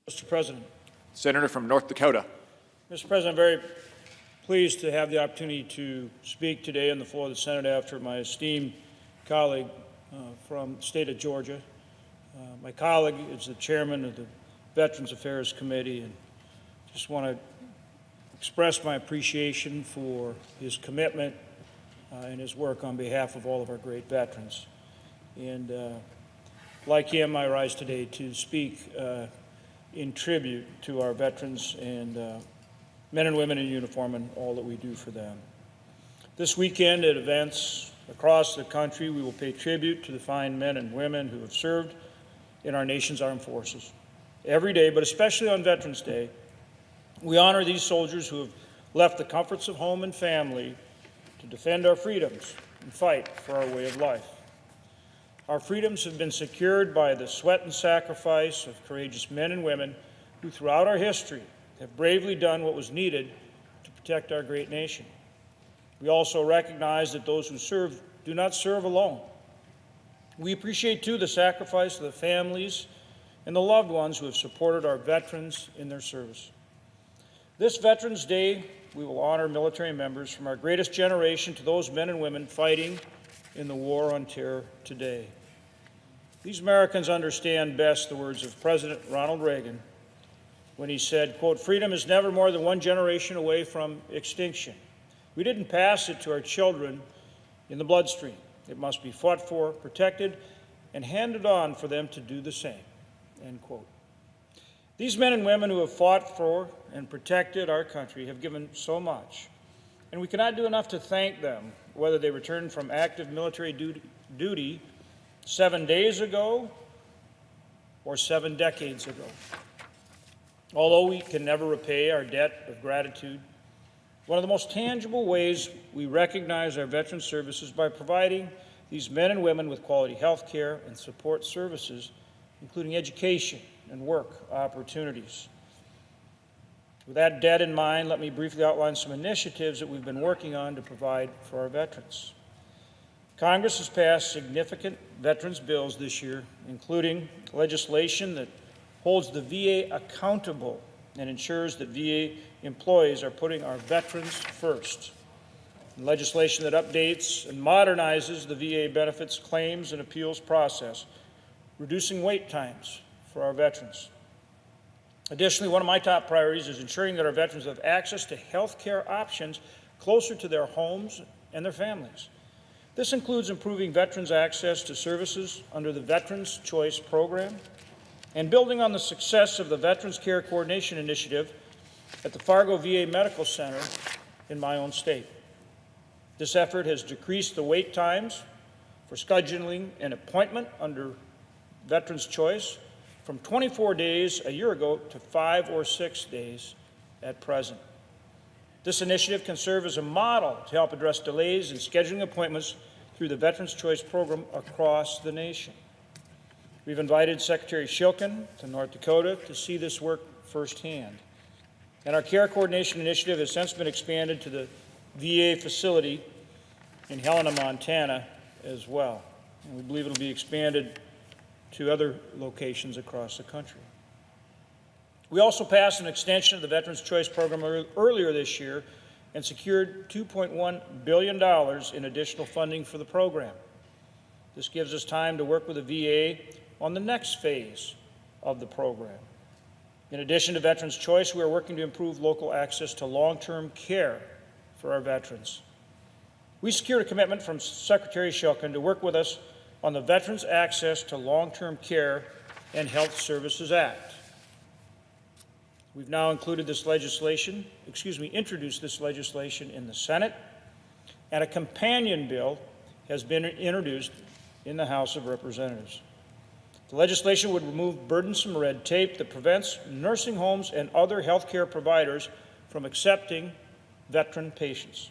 Mr. President. Senator from North Dakota. Mr. President, I'm very pleased to have the opportunity to speak today on the floor of the Senate after my esteemed colleague from the state of Georgia. My colleague is the chairman of the Veterans Affairs Committee, and just want to express my appreciation for his commitment and his work on behalf of all of our great veterans. And like him, I rise today to speak in tribute to our veterans and men and women in uniform and all that we do for them. This weekend at events across the country, we will pay tribute to the fine men and women who have served in our nation's armed forces. Every day, but especially on Veterans Day, we honor these soldiers who have left the comforts of home and family to defend our freedoms and fight for our way of life. Our freedoms have been secured by the sweat and sacrifice of courageous men and women who throughout our history have bravely done what was needed to protect our great nation. We also recognize that those who serve do not serve alone. We appreciate, too, the sacrifice of the families and the loved ones who have supported our veterans in their service. This Veterans Day, we will honor military members from our greatest generation to those men and women fighting in the war on terror today. These Americans understand best the words of President Ronald Reagan when he said, quote, "Freedom is never more than one generation away from extinction. We didn't pass it to our children in the bloodstream. It must be fought for, protected, and handed on for them to do the same," end quote. These men and women who have fought for and protected our country have given so much, and we cannot do enough to thank them, whether they returned from active military duty 7 days ago or 7 decades ago. Although we can never repay our debt of gratitude, one of the most tangible ways we recognize our veteran service is by providing these men and women with quality health care and support services, including education and work opportunities. With that debt in mind, let me briefly outline some initiatives that we've been working on to provide for our veterans. Congress has passed significant veterans bills this year, including legislation that holds the VA accountable and ensures that VA employees are putting our veterans first, and legislation that updates and modernizes the VA benefits claims and appeals process, reducing wait times for our veterans. Additionally, one of my top priorities is ensuring that our veterans have access to health care options closer to their homes and their families. This includes improving veterans' access to services under the Veterans Choice Program and building on the success of the Veterans Care Coordination Initiative at the Fargo VA Medical Center in my own state. This effort has decreased the wait times for scheduling an appointment under Veterans Choice from 24 days a year ago to 5 or 6 days at present. This initiative can serve as a model to help address delays in scheduling appointments through the Veterans Choice Program across the nation. We've invited Secretary Shilkin to North Dakota to see this work firsthand. And our Care Coordination Initiative has since been expanded to the VA facility in Helena, Montana as well. And we believe it will be expanded to other locations across the country. We also passed an extension of the Veterans Choice Program earlier this year and secured $2.1 billion in additional funding for the program. This gives us time to work with the VA on the next phase of the program. In addition to Veterans Choice, we are working to improve local access to long-term care for our veterans. We secured a commitment from Secretary Shilkin to work with us on the Veterans Access to Long-Term Care and Health Services Act. We've now introduced this legislation in the Senate, and a companion bill has been introduced in the House of Representatives. The legislation would remove burdensome red tape that prevents nursing homes and other health care providers from accepting veteran patients.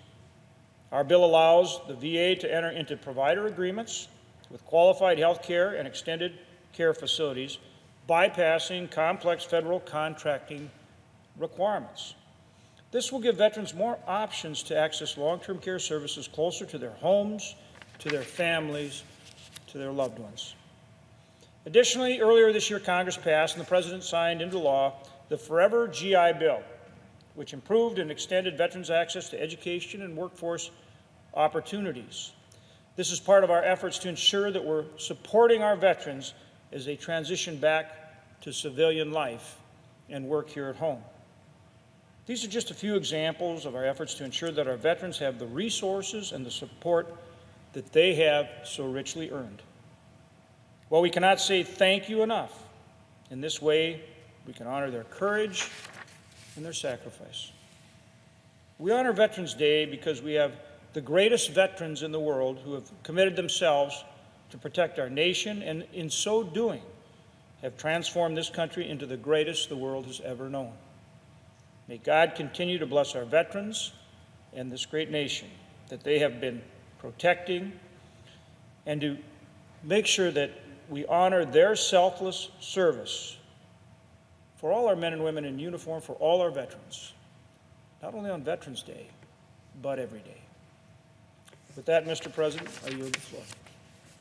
Our bill allows the VA to enter into provider agreements with qualified health care and extended care facilities, bypassing complex federal contracting requirements. This will give veterans more options to access long-term care services closer to their homes, to their families, to their loved ones. Additionally, earlier this year, Congress passed and the President signed into law the Forever GI Bill, which improved and extended veterans' access to education and workforce opportunities. This is part of our efforts to ensure that we're supporting our veterans as they transition back to civilian life and work here at home. These are just a few examples of our efforts to ensure that our veterans have the resources and the support that they have so richly earned. While we cannot say thank you enough, in this way we can honor their courage and their sacrifice. We honor Veterans Day because we have the greatest veterans in the world who have committed themselves to protect our nation and in so doing have transformed this country into the greatest the world has ever known. May God continue to bless our veterans and this great nation that they have been protecting, and to make sure that we honor their selfless service for all our men and women in uniform, for all our veterans, not only on Veterans Day, but every day. With that, Mr. President, I yield the floor.